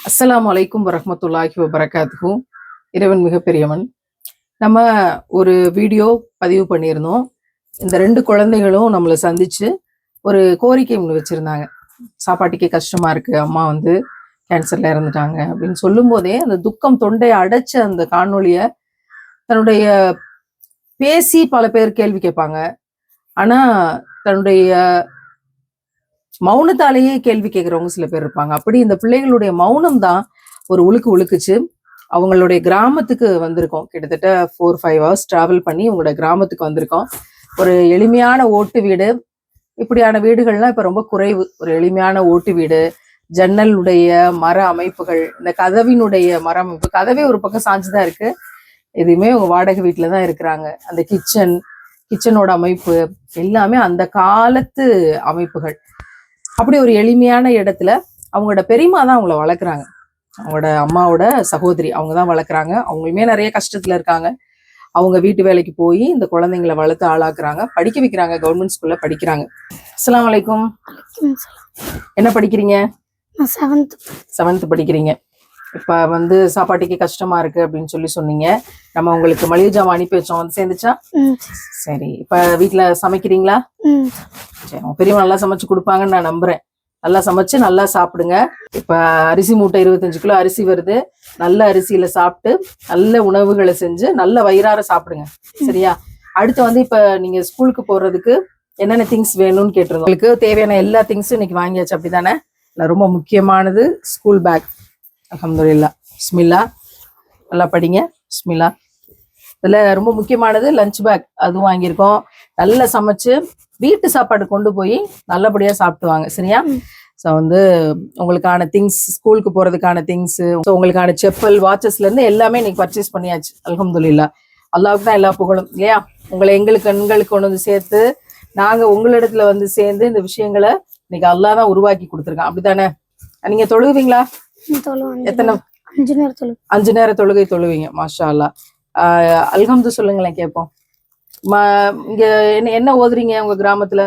அஸ்ஸலாமு அலைக்கும் வரஹ்மத்துல்லாஹி வபரகாத்துஹு. இறைவன் மிகப்பெரியவன். நம்ம ஒரு வீடியோ பதிவு பண்ணியிருந்தோம். இந்த 2 குழந்தைகளும் நம்மளை சந்திச்சு ஒரு கோரிக்கை ஒன்று வச்சிருந்தாங்க. சாப்பாட்டுக்கே கஷ்டமா இருக்கு, அம்மா வந்து கேன்சர்ல இறந்துட்டாங்க அப்படின்னு சொல்லும் போதே அந்த துக்கம் தொண்டையை அடைச்ச அந்த காணொளிய தன்னுடைய பேசி பல பேர் கேள்வி கேட்பாங்க. ஆனா தன்னுடைய மௌனத்தாலேயே கேள்வி கேட்குறவங்க சில பேர் இருப்பாங்க. அப்படி இந்த பிள்ளைகளுடைய மௌனம் தான் ஒரு உழுக்குச்சு. அவங்களுடைய கிராமத்துக்கு வந்திருக்கோம். கிட்டத்தட்ட 4-5 hours டிராவல் பண்ணி உங்களோட கிராமத்துக்கு வந்திருக்கோம். ஒரு எளிமையான ஓட்டு வீடு, இப்படியான வீடுகள்லாம் இப்ப ரொம்ப குறைவு. ஒரு எளிமையான ஓட்டு வீடு, ஜன்னலுடைய மர அமைப்புகள், இந்த கதவினுடைய மர அமைப்பு, கதவே ஒரு பக்கம் சாஞ்சுதான் இருக்கு. எதுவுமே உங்க வாடகை வீட்டுல தான் இருக்கிறாங்க. அந்த கிச்சனோட அமைப்பு எல்லாமே அந்த காலத்து அமைப்புகள். அப்படி ஒரு எளிமையான இடத்துல அவங்களோட பெரியம்மா தான் அவங்கள வளர்க்குறாங்க. அவங்களோட அம்மாவோட சகோதரி அவங்க தான் வளர்க்குறாங்க. அவங்களுமே நிறைய கஷ்டத்துல இருக்காங்க. அவங்க வீட்டு வேலைக்கு போய் இந்த குழந்தைங்களை வளர்த்து ஆளாக்குறாங்க, படிக்க வைக்கிறாங்க, கவர்மெண்ட் ஸ்கூல்ல படிக்கிறாங்க. அஸ்ஸலாமு அலைக்கும். என்ன படிக்கிறீங்க? 7th படிக்கிறீங்க. இப்ப வந்து சாப்பாட்டுக்கு கஷ்டமா இருக்கு அப்படின்னு சொல்லி சொன்னீங்க. நம்ம உங்களுக்கு மளிகை ஜாமான் அனுப்பி வச்சோம், வந்து சேர்ந்துச்சா? சரி. இப்ப வீட்டுல சமைக்கிறீங்களா? சரி, பெரியவங்க நல்லா சமைச்சு கொடுப்பாங்கன்னு நான் நம்புறேன். நல்லா சமைச்சு நல்லா சாப்பிடுங்க. இப்ப அரிசி மூட்டை 25 கிலோ அரிசி வருது. நல்ல அரிசியில சாப்பிட்டு நல்ல உணவுகளை செஞ்சு நல்ல வயிறார சாப்பிடுங்க, சரியா? அடுத்து வந்து இப்ப நீங்க ஸ்கூலுக்கு போறதுக்கு என்னென்ன திங்ஸ் வேணும்னு கேட்டிருந்தோம். உங்களுக்கு தேவையான எல்லா திங்ஸும் இன்னைக்கு வாங்கியாச்சு, அப்படித்தானே? ரொம்ப முக்கியமானது ஸ்கூல் பேக். அல்ஹம்துலில்லாஹ், பிஸ்மில்லா. நல்லா படிங்க, பிஸ்மில்லா. இதுல ரொம்ப முக்கியமானது லஞ்ச் பேக், அதுவும் வாங்கியிருக்கோம். நல்லா சமைச்சு வீட்டு சாப்பாடு கொண்டு போய் நல்லபடியா சாப்பிட்டுவாங்க, சரியா? ஸோ வந்து உங்களுக்கான திங்ஸ், ஸ்கூலுக்கு போறதுக்கான திங்ஸ், ஸோ உங்களுக்கான செப்பல், வாட்சஸ்ல இருந்து எல்லாமே இன்னைக்கு பர்ச்சேஸ் பண்ணியாச்சு. அல்ஹம்துலில்லாஹ். அல்லாஹ்வுக்கு தான் எல்லா புகழும், இல்லையா? உங்களை எங்களுக்கு கொண்டு வந்து சேர்த்து நாங்க உங்களிடத்துல வந்து சேர்ந்து இந்த விஷயங்களை இன்னைக்கு அல்லாஹ் தான் உருவாக்கி கொடுத்துருக்கான், அப்படித்தானே? நீங்க தொழுவீங்களா? எத்தனை? 5 நேர தொழுகை தொழுவீங்க, மாஷா அல்லாஹ். அல்ஹம்து சொல்லுங்களேன் கேட்போம். இங்க என்ன ஓதுறீங்க உங்க கிராமத்துல?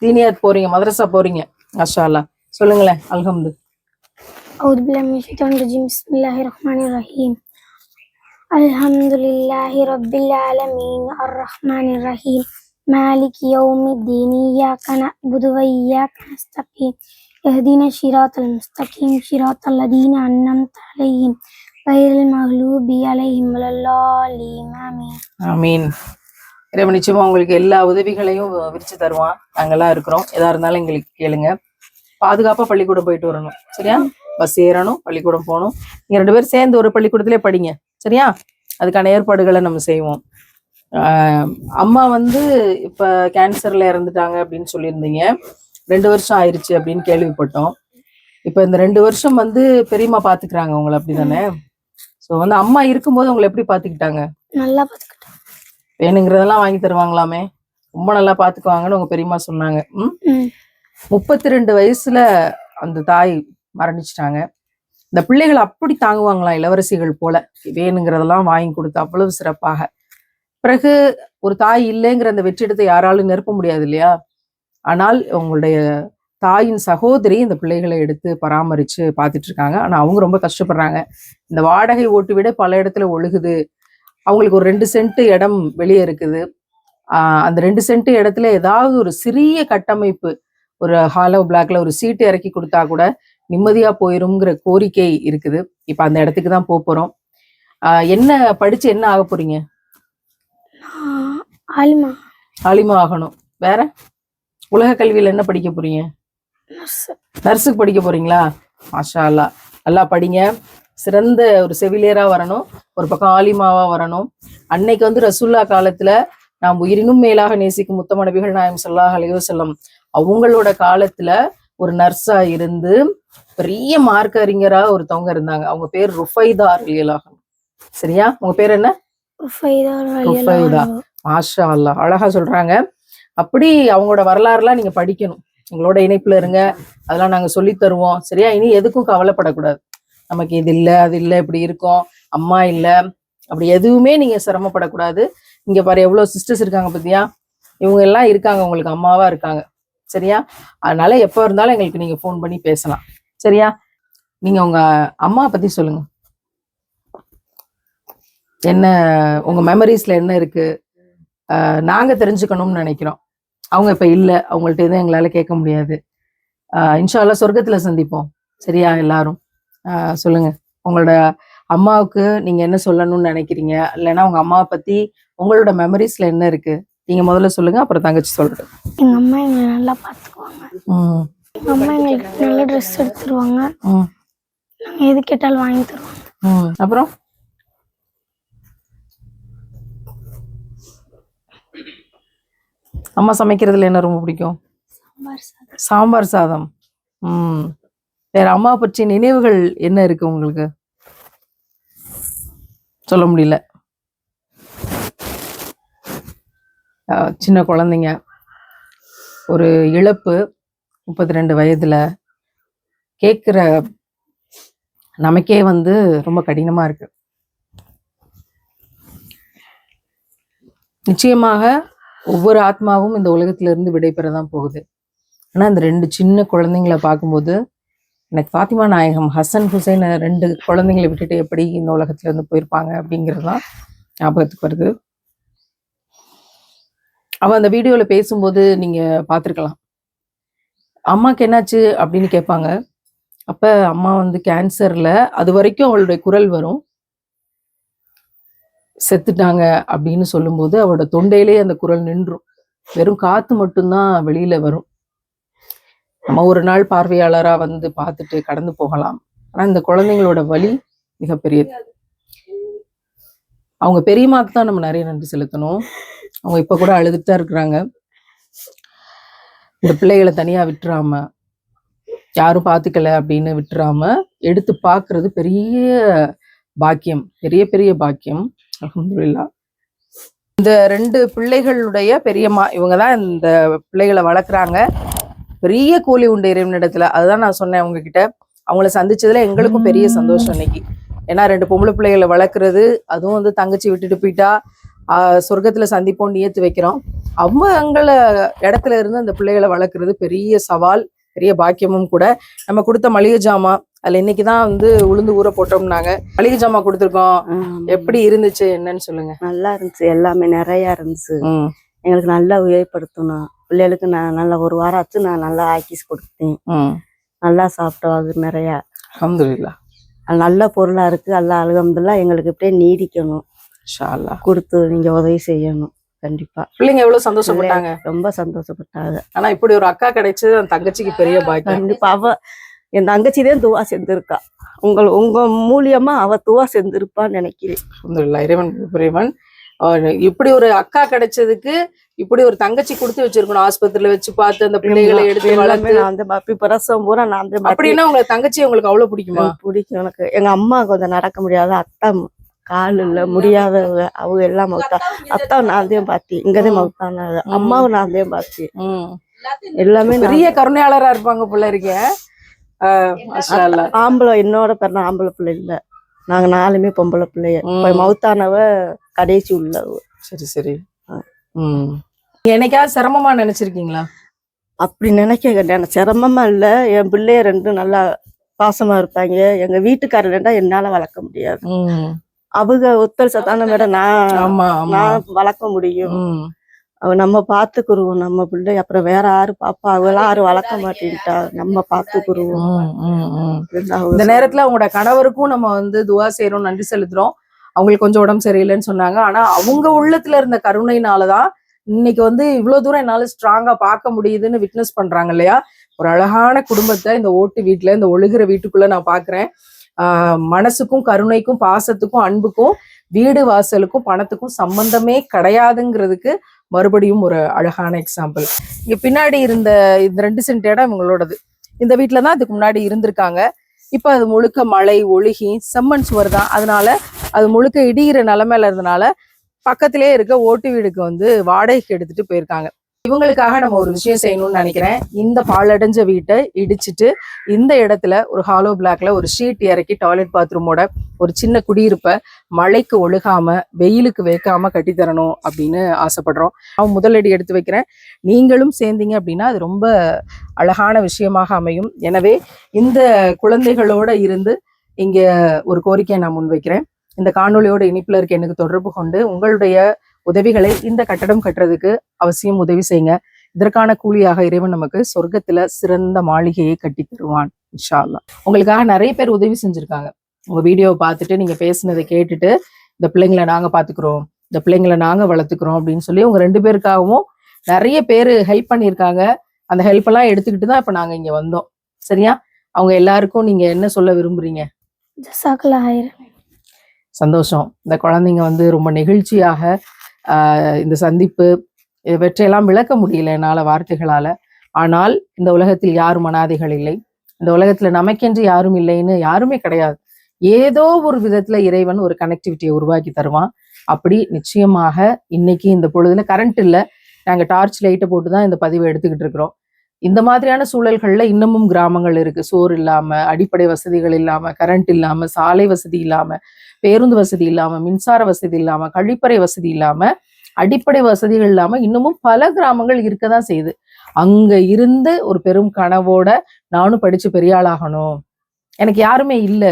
தீனியாத் போறீங்க, மதரசா போறீங்க, மாஷா அல்லாஹ். சொல்லுங்களேன் அல்ஹம்து. அஊது பில்லாஹி மினஷ் ஷைத்தானிர் ரஜீம். பிஸ்மில்லாஹிர் ரஹ்மானிர் ரஹீம். அல்ஹம்துலில்லாஹி ரப்பில் ஆலமீன் அர்ரஹ்மானிர் ரஹீம் மாலிகி யௌமித்தீன் இய்யாக நஅ்புது வ இய்யாக நஸ்தகீம் இஹ்தினஸ் ஸிராத்தல் முஸ்தகீம் ஸிராத்தல் லதீன அன்அம்த அலைஹிம் கய்ரில் மக்லூபி அலைஹிம் வலல்லாலீன். ஆமீன். ஆமீன். இறைவன் நிச்சயமா உங்களுக்கு எல்லா உதவிகளையும் விரிச்சு தருவான். நாங்கெல்லாம் இருக்கிறோம். எதா இருந்தாலும் எங்களுக்கு கேளுங்க. பாதுகாப்பா பள்ளிக்கூடம் போயிட்டு வரணும், சரியா? பஸ் ஏறணும், பள்ளிக்கூடம் போகணும். நீங்க 2 பேரும் சேர்ந்து ஒரு பள்ளிக்கூடத்திலே படிங்க, சரியா? அதுக்கான ஏற்பாடுகளை நம்ம செய்வோம். அம்மா வந்து இப்ப கேன்சர்ல இறந்துட்டாங்க அப்படின்னு சொல்லியிருந்தீங்க. 2 வருஷம் ஆயிருச்சு அப்படின்னு கேள்விப்பட்டோம். இப்ப இந்த 2 வருஷம் வந்து பெரியம்மா பாத்துக்கிறாங்க உங்களை, அப்படிதானே? ஸோ வந்து அம்மா இருக்கும்போது உங்களை எப்படி பாத்துக்கிட்டாங்க? நல்லா பாத்துக்கிட்டாங்க. வேணுங்கிறதெல்லாம் வாங்கி தருவாங்களாமே, ரொம்ப நல்லா பாத்துக்குவாங்கன்னு உங்க பெரியம்மா சொன்னாங்க. 32 வயசுல அந்த தாய் மரணிச்சிட்டாங்க. இந்த பிள்ளைகள் அப்படி தாங்குவாங்களாம், இளவரசிகள் போல, வேணுங்கிறதெல்லாம் வாங்கி கொடுத்து அவ்வளவு சிறப்பாக. பிறகு ஒரு தாய் இல்லைங்கிற அந்த வெற்றிடத்தை யாராலும் நிரப்ப முடியாது, இல்லையா? ஆனால் உங்களுடைய தாயின் சகோதரி இந்த பிள்ளைகளை எடுத்து பராமரிச்சு பார்த்துட்டு இருக்காங்க. ஆனா அவங்க ரொம்ப கஷ்டப்படுறாங்க. இந்த வாடகை ஓட்டு விட பல இடத்துல ஒழுகுது. அவங்களுக்கு ஒரு 2 சென்ட் இடம் வெளியே இருக்குது. அந்த 2 சென்ட் இடத்துல ஏதாவது ஒரு சிறிய கட்டமைப்பு, ஒரு ஹாலோ பிளாக்ல ஒரு சீட்டு இறக்கி கொடுத்தா கூட நிம்மதியா போயிருங்கிற கோரிக்கை இருக்குது. இப்ப அந்த இடத்துக்கு தான் போறோம். என்ன படிச்சு என்ன ஆக போறீங்க? ஆலிமா ஆகணும். வேற உலக கல்வியில என்ன படிக்க போறீங்க? நர்ஸுக்கு படிக்க போறீங்களா? மாஷா அல்லாஹ். நல்லா படிங்க. சிறந்த ஒரு செவிலியரா வரணும், ஒரு பக்கம் ஆலிமாவா வரணும். அன்னைக்கு வந்து ரசூல்லா காலத்துல நாம் உயிரினும் மேலாக நேசிக்கும் முத்தம நபிகள் நாயகம் ஸல்லல்லாஹு அலைஹி வஸல்லம் அவங்களோட காலத்துல ஒரு நர்ஸா இருந்து பெரிய மார்க்க அறிஞரா ஒருத்தவங்க இருந்தாங்க. அவங்க பேர் ருஃபைதா ரலியல்லாஹு அன்ஹா, சரியா? உங்க பேர் என்ன? ருஃபைதா. மாஷா அல்லாஹ், அழகா சொல்றாங்க. அப்படி அவங்களோட வரலாறுலாம் நீங்க படிக்கணும். உங்களோட இணைப்புல இருங்க, அதெல்லாம் நாங்க சொல்லி தருவோம், சரியா? இனி எதுக்கும் கவலைப்படக்கூடாது. நமக்கு இது இல்லை அது இல்லை, இப்படி இருக்கும், அம்மா இல்லை, அப்படி எதுவுமே நீங்க சிரமப்படக்கூடாது. இங்க பாரு எவ்வளவு சிஸ்டர்ஸ் இருக்காங்க பத்தியா? இவங்க எல்லாம் இருக்காங்க, உங்களுக்கு அம்மாவா இருக்காங்க, சரியா? அதனால எப்ப இருந்தாலும் எங்களுக்கு நீங்க ஃபோன் பண்ணி பேசலாம், சரியா? நீங்க உங்க அம்மா பத்தி சொல்லுங்க. என்ன உங்க மெமரிஸ்ல என்ன இருக்கு? நாங்க தெரிஞ்சுக்கணும்னு நினைக்கிறோம். அவங்க இப்ப இல்ல, அவங்கள்ட்ட எதுவும் எங்களால கேட்க முடியாது. இன்ஷா அல்லாஹ் சொர்க்கத்துல சந்திப்போம். சரியா எல்லாரும்? சொல்லுங்க. உங்களோட அம்மாவுக்கு நீங்க என்ன சொல்லணும்னு நினைக்கிறீங்க? இல்லைன்னா உங்க அம்மாவை பத்தி உங்களோட மெமரிஸ்ல என்ன இருக்கு? நீங்க முதல்ல சொல்லுங்க, அப்புறம் தங்கச்சி சொல்றேன். எங்க அம்மா எங்களை நல்லா பாத்துக்குவாங்க. எங்க அம்மா எங்களுக்கு நல்ல ட்ரெஸ் எடுத்துருவாங்க. நாங்க எது கேட்டாலும் வாங்கி தருவாங்க. அப்புறம் அம்மா சமைக்கிறதுல என்ன ரொம்ப பிடிக்கும்? சாம்பார் சாதம். வேற அம்மா பற்றி நினைவுகள் என்ன இருக்கு உங்களுக்கு? சொல்ல முடியல. சின்ன குழந்தைங்க, ஒரு இழப்பு 32 வயதுல கேட்குற நமக்கே வந்து ரொம்ப கடினமா இருக்கு. நிச்சயமாக ஒவ்வொரு ஆத்மாவும் இந்த உலகத்துல இருந்து விடைபெறதான் போகுது. ஆனா இந்த 2 சின்ன குழந்தைங்களை பார்க்கும்போது எனக்கு ஃபாத்திமா நாயகம், ஹசன் ஹுசைன் 2 குழந்தைங்களை விட்டுட்டு எப்படி இந்த உலகத்துல இருந்து போயிருப்பாங்க அப்படிங்கிறதுதான் ஞாபகத்துக்கு வருது. அவ அந்த வீடியோல பேசும்போது நீங்க பார்த்துருக்கலாம். அம்மாக்கு என்னாச்சு அப்படின்னு கேட்பாங்க. அப்ப அம்மா வந்து கேன்சர்ல, அது வரைக்கும் அவளுடைய குரல் வரும். செத்துட்டாங்க அப்படின்னு சொல்லும்போது அவளோட தொண்டையிலே அந்த குரல் நின்றும். வெறும் காத்து மட்டும்தான் வெளியில வரும். நம்ம ஒரு நாள் பார்வையாளரா வந்து பார்த்துட்டு கடந்து போகலாம். ஆனா இந்த குழந்தைங்களோட வலி மிகப்பெரியது. அவங்க பெரியம்மாக்கு தான் நம்ம நிறைய நன்றி செலுத்தணும். அவங்க இப்ப கூட அழுதுட்டு தான் இருக்கிறாங்க. இந்த பிள்ளைகளை தனியா விட்டுறாம, யாரும் பார்த்துக்கல அப்படின்னு விட்டுறாம எடுத்து பார்க்கறது பெரிய பாக்கியம், பெரிய பெரிய பாக்கியம். அல்ஹம்துலில்லாஹ். இந்த 2 பிள்ளைகளுடைய பெரியம்மா இவங்கதான் இந்த பிள்ளைகளை வளர்க்குறாங்க. பெரிய கூலி உண்டு இறைவனிடத்துல. அதுதான் நான் சொன்னேன் உங்ககிட்ட. அவங்கள சந்திச்சதுல எங்களுக்கும் பெரிய சந்தோஷம் இன்னைக்கு. ஏன்னா 2 பொம்பளை பிள்ளைகளை வளர்க்குறது, அதுவும் வந்து தங்கச்சி விட்டுட்டு போயிட்டா சொர்க்கத்துல சந்திப்போம் நியத்து வைக்கிறோம். அவங்கள இடத்துல இருந்து அந்த பிள்ளைகளை வளர்க்குறது பெரிய சவால், பெரிய பாக்கியமும் கூட. நம்ம கொடுத்த மளிகை ஜாமான் அதுல இன்னைக்குதான் வந்து உளுந்து ஊற போட்டோம்னாங்க. மளிகை ஜாமான் கொடுத்துருக்கோம். எப்படி இருந்துச்சு, என்னன்னு சொல்லுங்க. நல்லா இருந்துச்சு, எல்லாமே நிறைய இருந்துச்சு. எங்களுக்கு நல்லா உபயோகப்படுத்தணும். பிள்ளைகளுக்கு நான் நல்லா ஒரு வாரம் ஆச்சு, நான் நல்லா ஆக்கிஸ் கொடுத்தேன். நல்லா சாப்பிட்டோம். அது நிறைய அல்ஹம்துலில்லாஹ் நல்ல பொருளா இருக்கு. அல்லா அல்ஹம்துலில்லாஹ் எங்களுக்கு இப்படியே நீடிக்கணும். இன்ஷா அல்லாஹ் கொடுத்து நீங்க உதவி செய்யணும். கண்டிப்பா பிள்ளைங்க எவ்வளவு சந்தோஷப்பட்டாங்க. ரொம்ப சந்தோஷப்பட்டாங்க. ஆனா இப்படி ஒரு அக்கா கிடைச்சது அந்த தங்கச்சிக்கு பெரிய பாக்கியம். கண்டிப்பா என் தங்கச்சி தான் துவா செஞ்சிருக்கா. உங்க மூலியமா அவ துவா செஞ்சிருப்பான்னு நினைக்கிறேன். அல்ஹம்துலில்லாஹ் இறைவன் இறைவன் இப்படி ஒரு அக்கா கிடைச்சதுக்கு இப்படி ஒரு தங்கச்சி கொடுத்து வச்சிருக்கணும். ஆஸ்பத்திரியில வச்சு பார்த்து அந்த பிள்ளைகளை எடுத்து வளர்த்து அந்த பாப்பி பிரசவம் பூரா நான் அந்த அப்படின்னா உங்க தங்கச்சி உங்களுக்கு அவ்வளவு பிடிக்குமா? பிடிக்கும் எனக்கு. எங்க அம்மா கொஞ்சம் நடக்க முடியாத, அத்தா கால் இல்ல முடியாத, அவங்க எல்லாம் மவுத்தா. அத்தா நான் தான் பார்த்தேன், இங்கதான் மவுத்தானாங்க. அம்மாவும் நான் தான் பார்த்தேன். எல்லாமே பெரிய கருணையாளரா இருப்பாங்க போல இருக்கேன். ஆம்பளை என்னோட பிறந்த ஆம்பளை பிள்ளை இல்ல, நாங்க 4மே பொம்பளை பிள்ளைய. மவுத்தானவ கடைசி உள்ளவ. சரி சரி. என்னைக்காவது சிரமமா நினைச்சிருக்கீங்களா? அப்படி நினைக்க சிரமமா இல்ல. என் பிள்ளைய 2 நல்லா பாசமா இருப்பாங்க. எங்க வீட்டுக்காரர் 2 என்னால வளர்க்க முடியாது. அவங்க ஒத்தல் சத்தான மேட நான் வளர்க்க முடியும். நம்ம பாத்துக்குருவோம் நம்ம பிள்ளை. அப்புறம் வேற யாரு பாப்பா, அவங்களாம் யாரும் வளர்க்க மாட்டேன்ட்டா, நம்ம பாத்துக்குருவோம். இந்த நேரத்துல அவங்களோட கணவருக்கும் நம்ம வந்து துவா செய்யறோம், நன்றி செலுத்துறோம். அவங்களுக்கு கொஞ்சம் உடம்பு சரியில்லைன்னு சொன்னாங்க. ஆனா அவங்க உள்ளத்துல இருந்த கருணையினாலதான் இன்னைக்கு வந்து இவ்வளவு தூரம் என்னால ஸ்ட்ராங்கா பார்க்க முடியுதுன்னு விட்னஸ் பண்றாங்க இல்லையா? ஒரு அழகான குடும்பத்தை இந்த ஓட்டு வீட்டுல, இந்த ஒழுகிற வீட்டுக்குள்ள நான் பாக்குறேன். மனசுக்கும் கருணைக்கும் பாசத்துக்கும் அன்புக்கும் வீடு வாசலுக்கும் பணத்துக்கும் சம்பந்தமே கிடையாதுங்கிறதுக்கு மறுபடியும் ஒரு அழகான எக்ஸாம்பிள். இங்க பின்னாடி இருந்த இந்த 2 சென்ட் இடம் இவங்களோடது. இந்த வீட்டுலதான் அதுக்கு முன்னாடி இருந்திருக்காங்க. இப்ப அது முழுக்க மழை ஒழுகி செம்மண் சுவர் தான். அதனால அது முழுக்க இடிகிற நிலைமையில இருந்தனால பக்கத்திலே இருக்க ஓட்டு வீடுக்கு வந்து வாடகைக்கு எடுத்துட்டு போயிருக்காங்க. இவங்களுக்காக நம்ம ஒரு விஷயம் செய்யணும்னு நினைக்கிறேன். இந்த பாழடைஞ்ச வீட்டை இடிச்சிட்டு இந்த இடத்துல ஒரு ஹாலோ பிளாக்ல ஒரு ஷீட் இறக்கி டாய்லெட் பாத்ரூமோட ஒரு சின்ன குடியிருப்பை மழைக்கு ஒழுகாம வெயிலுக்கு வைக்காம கட்டித்தரணும் அப்படின்னு ஆசைப்படுறோம். அவன் முதலடி எடுத்து வைக்கிறேன். நீங்களும் சேர்ந்தீங்க அப்படின்னா அது ரொம்ப அழகான விஷயமாக அமையும். எனவே இந்த குழந்தைகளோட இருந்து இங்க ஒரு கோரிக்கையை நான் முன்வைக்கிறேன். இந்த காணொலியோட இணைப்புல இருக்க எனக்கு தொடர்பு கொண்டு உங்களுடைய உதவிகளை இந்த கட்டடம் கட்டுறதுக்கு அவசியம் உதவி செய்யுங்க. இதற்கான கூலியாக இறைவன் நமக்கு சொர்க்கத்துல சிறந்த மாளிகையை கட்டி தருவான் இன்ஷா அல்லாஹ். உங்களுக்காக நிறைய பேர் உதவி செஞ்சிருக்காங்க. உங்க வீடியோவை பார்த்துட்டு நீங்க பேசுனதை கேட்டுட்டு இந்த பிள்ளைங்களை நாங்க பாத்துக்கிறோம், இந்த பிள்ளைங்களை நாங்க வளர்த்துக்கிறோம் அப்படின்னு சொல்லி உங்க 2 பேருக்காகவும் நிறைய பேர் ஹெல்ப் பண்ணியிருக்காங்க. அந்த ஹெல்ப் எல்லாம் எடுத்துக்கிட்டு தான் இப்ப நாங்க இங்க வந்தோம். சரியா? அவங்க எல்லாருக்கும் நீங்க என்ன சொல்ல விரும்புறீங்க? ஜஸாக்கல்லாஹ் ஹைரன். சந்தோஷம். இந்த குழந்தைங்க வந்து ரொம்ப நெகிழ்ச்சியாக இந்த சந்திப்பு இவற்றையெல்லாம் விளக்க முடியல என்னால வார்த்தைகளால. ஆனால் இந்த உலகத்தில் யாரும் அனாதைகள் இல்லை, இந்த உலகத்துல நமக்கென்று யாரும் இல்லைன்னு யாருமே கிடையாது. ஏதோ ஒரு விதத்துல இறைவன் ஒரு கனெக்டிவிட்டியை உருவாக்கி தருவான். அப்படி நிச்சயமாக இன்னைக்கு இந்த பொழுதுல கரண்ட் இல்லை, நாங்க டார்ச் லைட்டை போட்டுதான் இந்த பதிவை எடுத்துக்கிட்டு இருக்கிறோம். இந்த மாதிரியான சூழல்கள்ல இன்னமும் கிராமங்கள் இருக்கு. சோறு இல்லாம, அடிப்படை வசதிகள் இல்லாம, கரண்ட் இல்லாம, சாலை வசதி இல்லாம, பேருந்து வசதி இல்லாம, மின்சார வசதி இல்லாம, கழிப்பறை வசதி இல்லாம, அடிப்படை வசதிகள் இல்லாம இன்னமும் பல கிராமங்கள் இருக்கதான் செய்யுது. அங்க இருந்து ஒரு பெரும் கனவோட நானும் படிச்சு பெரிய ஆளாகணும், எனக்கு யாருமே இல்ல,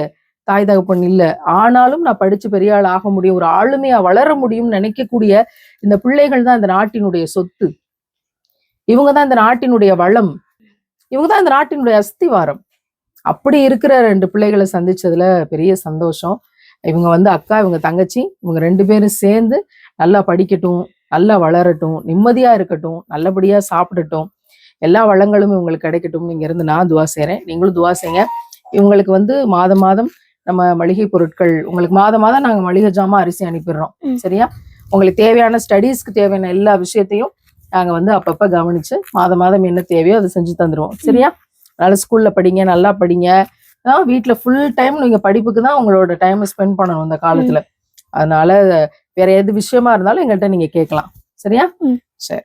தாய் தகப்பன் இல்ல, ஆனாலும் நான் படிச்சு பெரிய ஆள் ஆக முடியும், ஒரு ஆளுமையா வளர முடியும்னு நினைக்கக்கூடிய இந்த பிள்ளைகள் தான் இந்த நாட்டினுடைய சொத்து. இவங்கதான் இந்த நாட்டினுடைய வளம், இவங்கதான் இந்த நாட்டினுடைய அஸ்திவாரம். அப்படி இருக்கிற 2 பிள்ளைகளை சந்திச்சதுல பெரிய சந்தோஷம். இவங்க வந்து அக்கா, இவங்க தங்கச்சி, இவங்க 2 பேரும் சேர்ந்து நல்லா படிக்கட்டும், நல்லா வளரட்டும், நிம்மதியா இருக்கட்டும், நல்லபடியா சாப்பிடட்டும், எல்லா வளங்களும் இவங்களுக்கு கிடைக்கட்டும். நீங்க இருந்து நான் துவா செய்றேன், நீங்களும் துவா செய்யுங்க. இவங்களுக்கு வந்து மாதம் மாதம் நம்ம மளிகை பொருட்கள், உங்களுக்கு மாதம் மாதம் நாங்க மளிகை ஜாமான் அரிசி அனுப்பிடுறோம். சரியா? உங்களுக்கு தேவையான ஸ்டடீஸ்க்கு தேவையான எல்லா விஷயத்தையும் நாங்க வந்து அப்பப்ப கவனிச்சு மாதம் மாதம் என்ன தேவையோ அதை செஞ்சு தந்துருவோம். சரியா? அதனால ஸ்கூல்ல படிங்க, நல்லா படிங்க. வீட்டுல ஃபுல் டைம் நீங்க படிப்புக்கு தான் உங்களோட டைம் ஸ்பெண்ட் பண்ணணும் இந்த காலத்துல. அதனால வேற எது விஷயமா இருந்தாலும் எங்கள்கிட்ட நீங்க கேட்கலாம். சரியா? சரி.